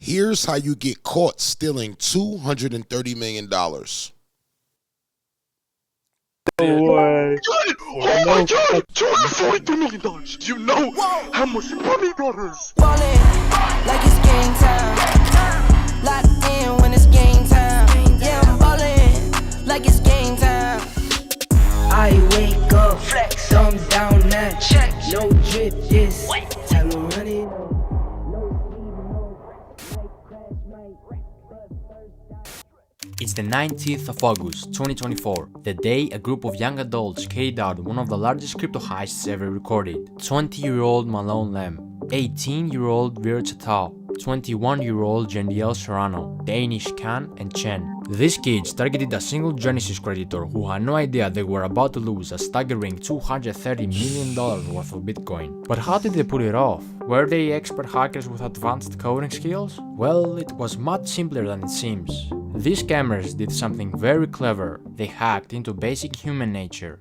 Here's how you get caught stealing $230 million. No way. Oh my god! $242 million! Do you know how much money that is? Ballin' like it's game time. Locked in when it's game time. Yeah, I'm ballin' like it's game time. I wake up, flex, thumbs down now. Check, no drip, this time to run it. It's the 19th of August 2024, the day a group of young adults carried out one of the largest crypto heists ever recorded. 20-year-old Malone Lem, 18-year-old Virchatow, 21-year-old Jendiel Serrano, Danish Khan and Chen. These kids targeted a single Genesis creditor who had no idea they were about to lose a staggering $230 million worth of Bitcoin. But how did they pull it off? Were they expert hackers with advanced coding skills? Well, it was much simpler than it seems. These scammers did something very clever. They hacked into basic human nature.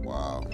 Wow.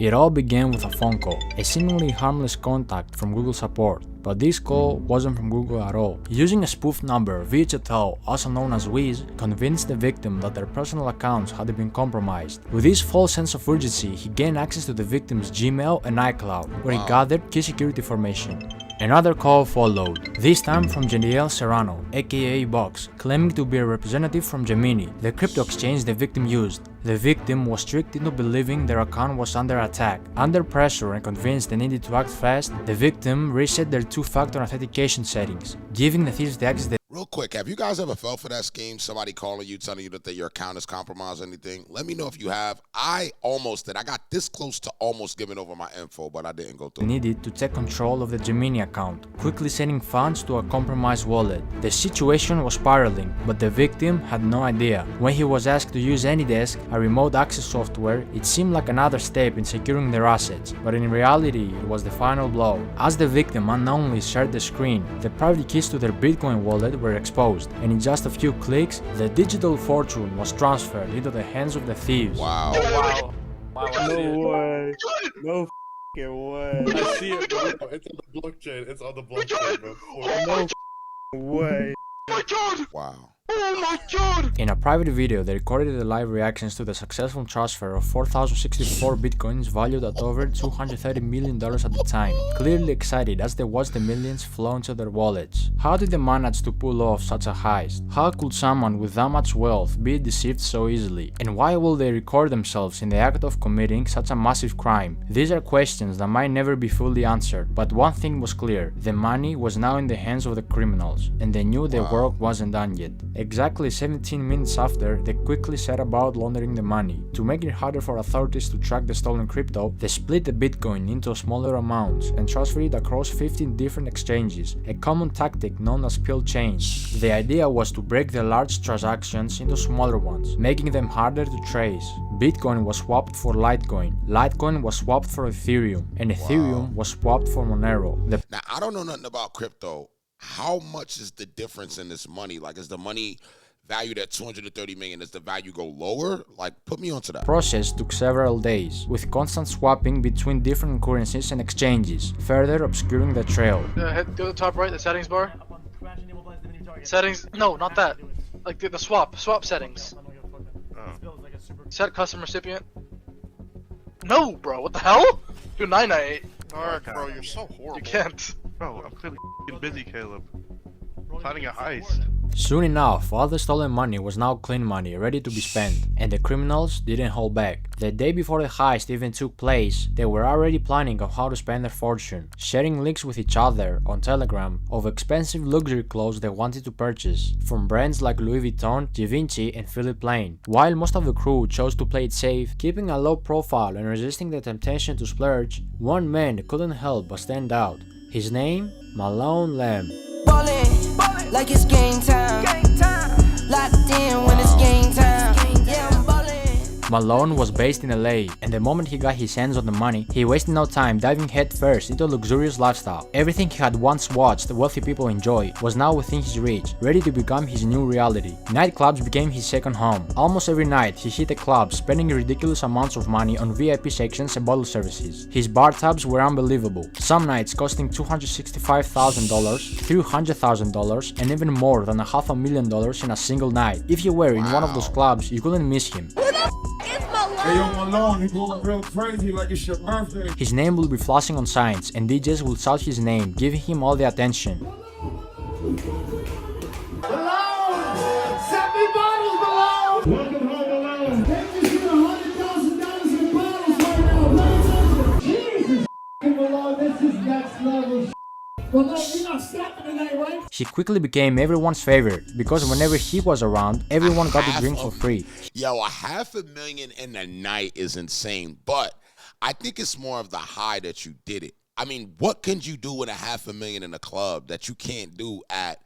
It all began with a phone call, a seemingly harmless contact from Google support, but this call wasn't from Google at all. Using a spoof number, Virchatow, also known as Wiz, convinced the victim that their personal accounts had been compromised. With this false sense of urgency, he gained access to the victim's Gmail and iCloud, where he gathered key security information. Another call followed, this time from Jendiel Serrano, aka Box, claiming to be a representative from Gemini, the crypto exchange the victim used. The victim was tricked into believing their account was under attack. Under pressure and convinced they needed to act fast, the victim reset their two-factor authentication settings, giving the thieves the access they Real quick, have you guys ever fell for that scheme? Somebody calling you, telling you that your account is compromised or anything? Let me know if you have. I almost did. I got this close to almost giving over my info, but I didn't go through. needed to take control of the Gemini account, quickly sending funds to a compromised wallet. The situation was spiraling, but the victim had no idea. When he was asked to use AnyDesk, a remote access software, it seemed like another step in securing their assets, but in reality, it was the final blow. As the victim unknowingly shared the screen, the private keys to their Bitcoin wallet were exposed, and in just a few clicks, the digital fortune was transferred into the hands of the thieves. Wow. No way. No f***ing way. I see it, bro. It's on the blockchain. It's on the blockchain, bro. No f***ing way. Oh my god! Wow. Oh my god! In a private video, they recorded the live reactions to the successful transfer of 4,064 bitcoins valued at over $230 million at the time, clearly excited as they watched the millions flow into their wallets. How did they manage to pull off such a heist? How could someone with that much wealth be deceived so easily? And why will they record themselves in the act of committing such a massive crime? These are questions that might never be fully answered, but one thing was clear: the money was now in the hands of the criminals, and they knew their work wasn't done yet. Exactly 17 minutes after, they quickly set about laundering the money. To make it harder for authorities to track the stolen crypto, they split the Bitcoin into smaller amounts and transferred it across 15 different exchanges, a common tactic known as pill chains. The idea was to break the large transactions into smaller ones, making them harder to trace. Bitcoin was swapped for Litecoin, Litecoin was swapped for Ethereum, and Ethereum was swapped for Monero. Now, I don't know nothing about crypto. How much is the difference in this money? Like, is the money valued at $230 million? Does the value go lower? Like, put me onto that. The process took several days, with constant swapping between different currencies and exchanges, further obscuring the trail. Go to the top right, the settings bar. Settings, no, not that. Like the swap settings. Set custom recipient. No, bro, what the hell? Do 998. Dark, bro, you're so horrible. You can't. Bro, I'm clearly busy, Caleb. Planning a heist. Soon enough, all the stolen money was now clean money, ready to be spent, and the criminals didn't hold back. The day before the heist even took place, they were already planning on how to spend their fortune, sharing links with each other on Telegram of expensive luxury clothes they wanted to purchase, from brands like Louis Vuitton, Givenchy and Philippe Plein. While most of the crew chose to play it safe, keeping a low profile and resisting the temptation to splurge, one man couldn't help but stand out. His name? Malone Lem. Ballin' like it's game time. Locked in when it's game time. Yeah, I'm ballin' Malone was based in LA, and the moment he got his hands on the money, he wasted no time diving headfirst into a luxurious lifestyle. Everything he had once watched wealthy people enjoy was now within his reach, ready to become his new reality. Nightclubs became his second home. Almost every night he hit a club, spending ridiculous amounts of money on VIP sections and bottle services. His bar tabs were unbelievable, some nights costing $265,000, $300,000, and even more than $500,000 in a single night. If you were in one of those clubs, you couldn't miss him. His name will be flashing on signs, and DJs will shout his name, giving him all the attention. Welcome home alone. Can't you see $100,000 in bottles right now? Jesus, Malone, this is next level. Well, you're not stopping tonight, right? He quickly became everyone's favorite because whenever he was around, everyone got to drink for free. Yo, $500,000 in a night is insane, but I think it's more of the high that you did it. I mean, what can you do with $500,000 in a club that you can't do at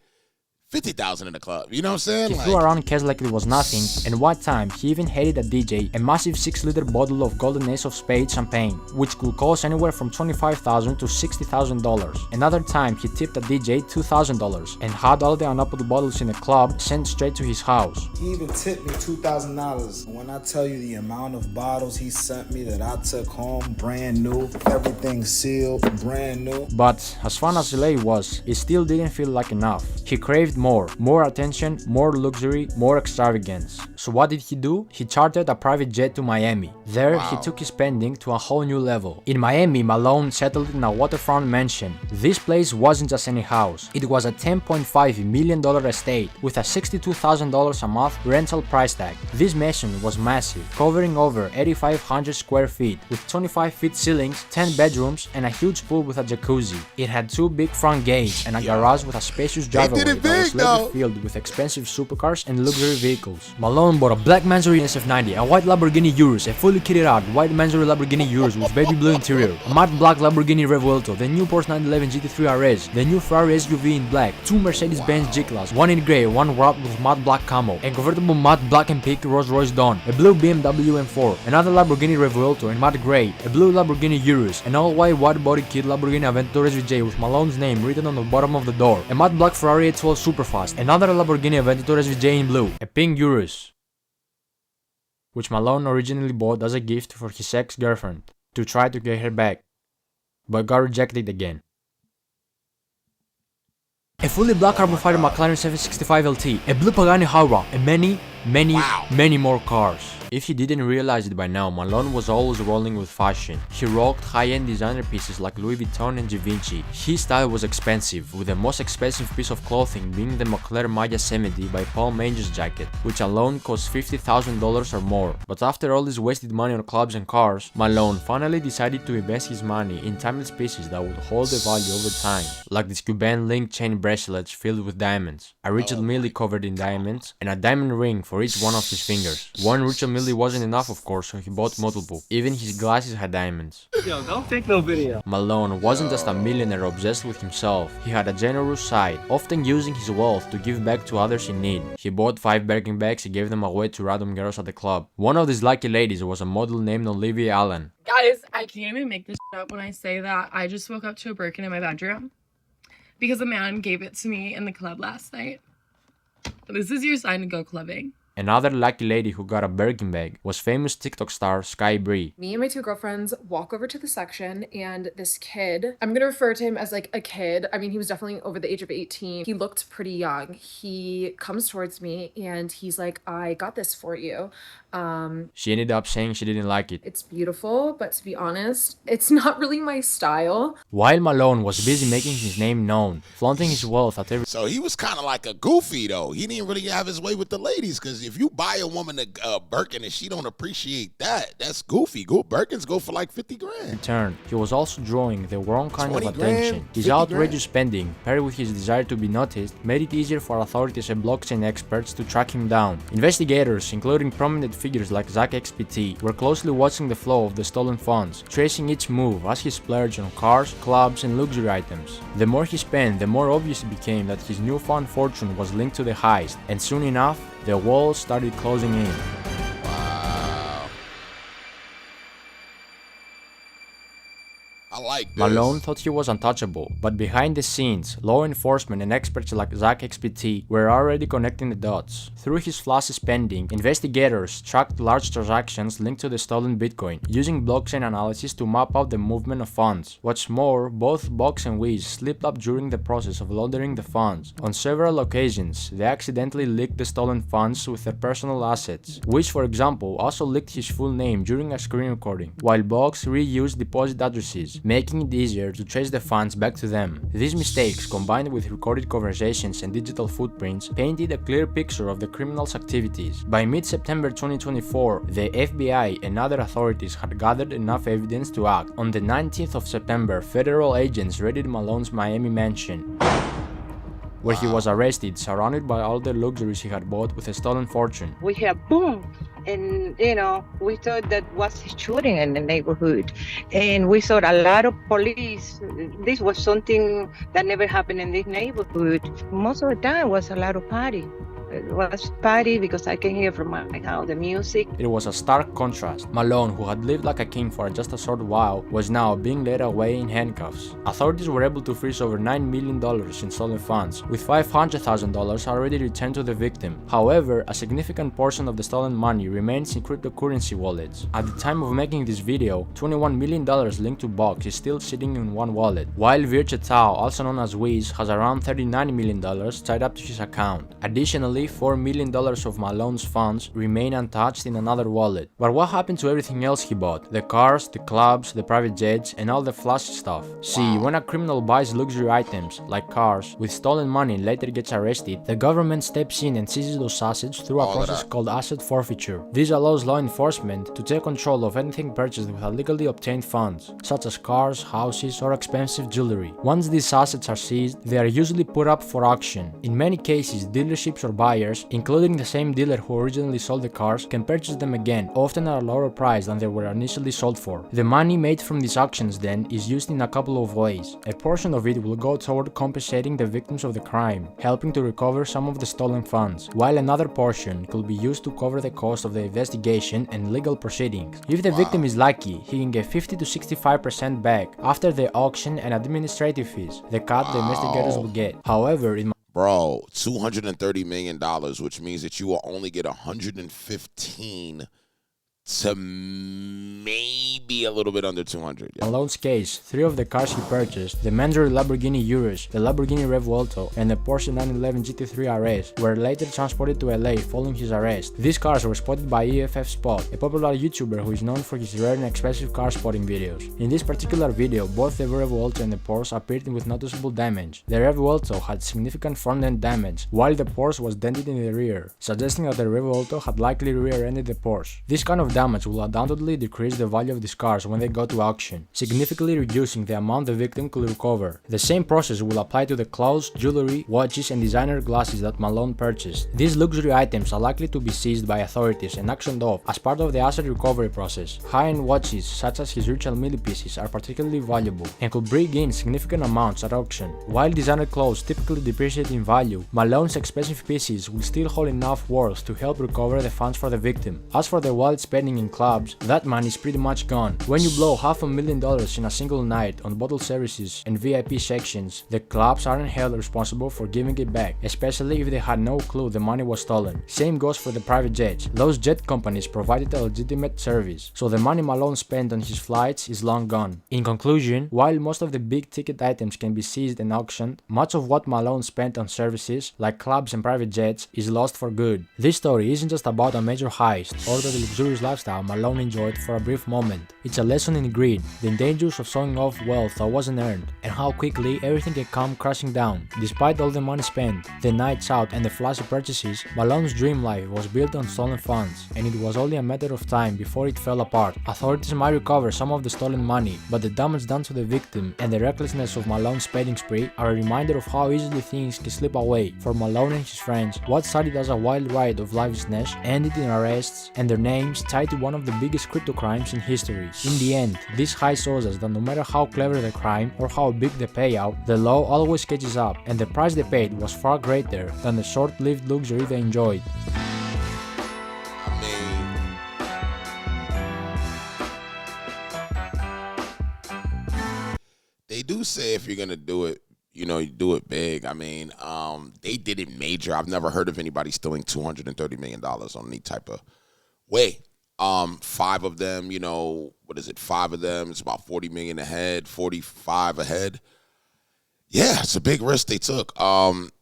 $50,000 in the club? You know what I'm saying? He flew around cash like it was nothing, and one time he even handed a DJ a massive 6-liter bottle of Golden Ace of Spades champagne, which could cost anywhere from $25,000 to $60,000. Another time he tipped a DJ $2,000 and had all the unopened bottles in the club sent straight to his house. He even tipped me $2,000. When I tell you the amount of bottles he sent me that I took home, brand new, everything sealed, brand new. But as fun as LA was, it still didn't feel like enough. He craved more attention, more luxury, more extravagance. So what did he do? He chartered a private jet to Miami. There, he took his spending to a whole new level. In Miami, Malone settled in a waterfront mansion. This place wasn't just any house. It was a $10.5 million estate with a $62,000 a month rental price tag. This mansion was massive, covering over 8,500 square feet, with 25-feet ceilings, 10 bedrooms, and a huge pool with a jacuzzi. It had 2 big front gates and a garage with a spacious driveway that was later filled with expensive supercars and luxury vehicles. Malone bought a black Mansory SF90, a white Lamborghini Urus, a fully kitted out white Mansory Lamborghini Urus with baby blue interior, a matte black Lamborghini Revuelto, the new Porsche 911 GT3 RS, the new Ferrari SUV in black, 2 Mercedes-Benz G-Class, 1 in grey, 1 wrapped with matte black camo, a convertible matte black and pink Rolls-Royce Dawn, a blue BMW M4, another Lamborghini Revuelto in matte grey, a blue Lamborghini Urus, an all-white wide-body kit Lamborghini Aventador SVJ with Malone's name written on the bottom of the door, a matte black Ferrari 812 Superfast, another Lamborghini Aventador SVJ in blue, a pink Urus, which Malone originally bought as a gift for his ex-girlfriend to try to get her back, but got rejected again. A fully black carbon fiber McLaren 765 LT, a blue Pagani Huayra, and many more cars. If you didn't realize it by now, Malone was always rolling with fashion. He rocked high-end designer pieces like Louis Vuitton and Givenchy. His style was expensive, with the most expensive piece of clothing being the Moncler Maya 70 by Paul Manges jacket, which alone cost $50,000 or more. But after all this wasted money on clubs and cars, Malone finally decided to invest his money in timeless pieces that would hold the value over time, like these Cuban link chain bracelets filled with diamonds, a Richard Mille covered in diamonds, and a diamond ring for each one of his fingers. One Richard Mille wasn't enough, of course, so he bought multiple. Even his glasses had diamonds. Yo, don't take no video. Malone wasn't just a millionaire obsessed with himself. He had a generous side, often using his wealth to give back to others in need. He bought 5 Birkin bags and gave them away to random girls at the club. One of these lucky ladies was a model named Olivia Allen. Guys, I can't even make this up when I say that I just woke up to a Birkin in my bedroom because a man gave it to me in the club last night. This is your sign to go clubbing. Another lucky lady who got a Birkin bag was famous TikTok star Sky Bree. Me and my 2 girlfriends walk over to the section, and this kid, I'm gonna refer to him as like a kid. I mean, he was definitely over the age of 18. He looked pretty young. He comes towards me and he's like, I got this for you. She ended up saying she didn't like it. It's beautiful, but to be honest, it's not really my style. While Malone was busy making his name known, flaunting his wealth at every... So he was kind of like a goofy, though. He didn't really have his way with the ladies, because if you buy a woman a Birkin and she don't appreciate that, that's goofy. Birkins go for like 50 grand. Turn, he was also drawing the wrong kind of attention. His outrageous spending, paired with his desire to be noticed, made it easier for authorities and blockchain experts to track him down. Investigators, including prominent figures like ZachXBT, were closely watching the flow of the stolen funds, tracing each move as he splurged on cars, clubs, and luxury items. The more he spent, the more obvious it became that his newfound fortune was linked to the heist, and soon enough, the walls started closing in. Wow. like this. Malone thought he was untouchable, but behind the scenes, law enforcement and experts like ZachXBT were already connecting the dots. Through his flashy spending, investigators tracked large transactions linked to the stolen Bitcoin, using blockchain analysis to map out the movement of funds. What's more, both Box and Wiz slipped up during the process of laundering the funds. On several occasions, they accidentally leaked the stolen funds with their personal assets. Wiz, for example, also leaked his full name during a screen recording, while Box reused deposit addresses, making it easier to trace the funds back to them. These mistakes, combined with recorded conversations and digital footprints, painted a clear picture of the criminals' activities. By mid-September 2024, the FBI and other authorities had gathered enough evidence to act. On the 19th of September, federal agents raided Malone's Miami mansion, where he was arrested, surrounded by all the luxuries he had bought with a stolen fortune. We hear boom, and we thought that was shooting in the neighborhood, and we saw a lot of police. This was something that never happened in this neighborhood. Most of the time was a lot of party. It was party because I can hear from my house the music. It was a stark contrast. Malone, who had lived like a king for just a short while, was now being led away in handcuffs. Authorities were able to freeze over $9 million in stolen funds, with $500,000 already returned to the victim. However, a significant portion of the stolen money remains in cryptocurrency wallets. At the time of making this video, $21 million linked to Box is still sitting in one wallet, while Virch et al., also known as Wiz, has around $39 million tied up to his account. Additionally, $4 million of Malone's funds remain untouched in another wallet. But what happened to everything else he bought? The cars, the clubs, the private jets, and all the flashy stuff? See, when a criminal buys luxury items, like cars, with stolen money and later gets arrested, the government steps in and seizes those assets through a process called asset forfeiture. This allows law enforcement to take control of anything purchased with illegally obtained funds, such as cars, houses, or expensive jewelry. Once these assets are seized, they are usually put up for auction. In many cases, dealerships or buyers, including the same dealer who originally sold the cars, can purchase them again, often at a lower price than they were initially sold for. The money made from these auctions then is used in a couple of ways. A portion of it will go toward compensating the victims of the crime, helping to recover some of the stolen funds, while another portion could be used to cover the cost of the investigation and legal proceedings. If the victim is lucky, he can get 50 to 65% back after the auction and administrative fees, the cut the investigators will get. However, Bro, $230 million, which means that you will only get 115 to maybe a little bit under 200. In Malone's case, 3 of the cars he purchased, the Mandatory Lamborghini Urus, the Lamborghini Revuelto, and the Porsche 911 GT3 RS, were later transported to LA following his arrest. These cars were spotted by EFF Spot, a popular YouTuber who is known for his rare and expensive car spotting videos. In this particular video, both the Revuelto and the Porsche appeared with noticeable damage. The Revuelto had significant front-end damage, while the Porsche was dented in the rear, suggesting that the Revuelto had likely rear-ended the Porsche. This kind of damage will undoubtedly decrease the value of these cars when they go to auction, significantly reducing the amount the victim could recover. The same process will apply to the clothes, jewelry, watches, and designer glasses that Malone purchased. These luxury items are likely to be seized by authorities and auctioned off as part of the asset recovery process. High-end watches, such as his Richard Mille pieces, are particularly valuable and could bring in significant amounts at auction. While designer clothes typically depreciate in value, Malone's expensive pieces will still hold enough worth to help recover the funds for the victim. As for the wild spending in clubs, that money is pretty much gone. When you blow $500,000 in a single night on bottle services and VIP sections, the clubs aren't held responsible for giving it back, especially if they had no clue the money was stolen. Same goes for the private jets. Those jet companies provided a legitimate service, so the money Malone spent on his flights is long gone. In conclusion, while most of the big ticket items can be seized and auctioned, much of what Malone spent on services, like clubs and private jets, is lost for good. This story isn't just about a major heist or the luxurious lifestyle Malone enjoyed for a brief moment. It's a lesson in greed, the dangers of showing off wealth that wasn't earned, and how quickly everything can come crashing down. Despite all the money spent, the nights out, and the flashy purchases, Malone's dream life was built on stolen funds, and it was only a matter of time before it fell apart. Authorities might recover some of the stolen money, but the damage done to the victim and the recklessness of Malone's spending spree are a reminder of how easily things can slip away. For Malone and his friends, what started as a wild ride of lavishness ended in arrests and their names tied to one of the biggest crypto crimes in history. In the end, this heist shows us that no matter how clever the crime or how big the payout, the law always catches up, and the price they paid was far greater than the short-lived luxury they enjoyed. They do say if you're gonna do it, you know, you do it big. I mean, they did it major. I've never heard of anybody stealing $230 million on any type of way. 5 of them, you know, what is it? 5 of them, it's about 40 million ahead, 45 ahead. Yeah, it's a big risk they took. I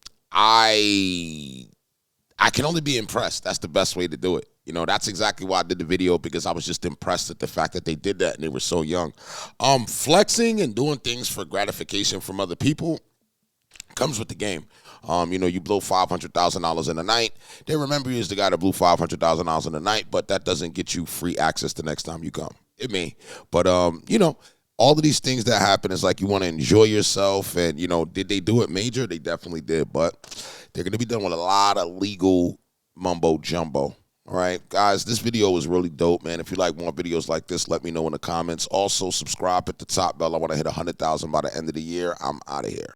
can only be impressed. That's the best way to do it. You know, that's exactly why I did the video, because I was just impressed at the fact that they did that and they were so young. Flexing and doing things for gratification from other people comes with the game. You know, you blow $500,000 in a night. They remember you as the guy that blew $500,000 in a night, but that doesn't get you free access the next time you come. It may. But, you know, all of these things that happen is like you want to enjoy yourself. And, you know, did they do it major? They definitely did. But they're going to be done with a lot of legal mumbo jumbo. All right, guys, this video was really dope, man. If you like more videos like this, let me know in the comments. Also, subscribe at the top bell. I want to hit 100,000 by the end of the year. I'm out of here.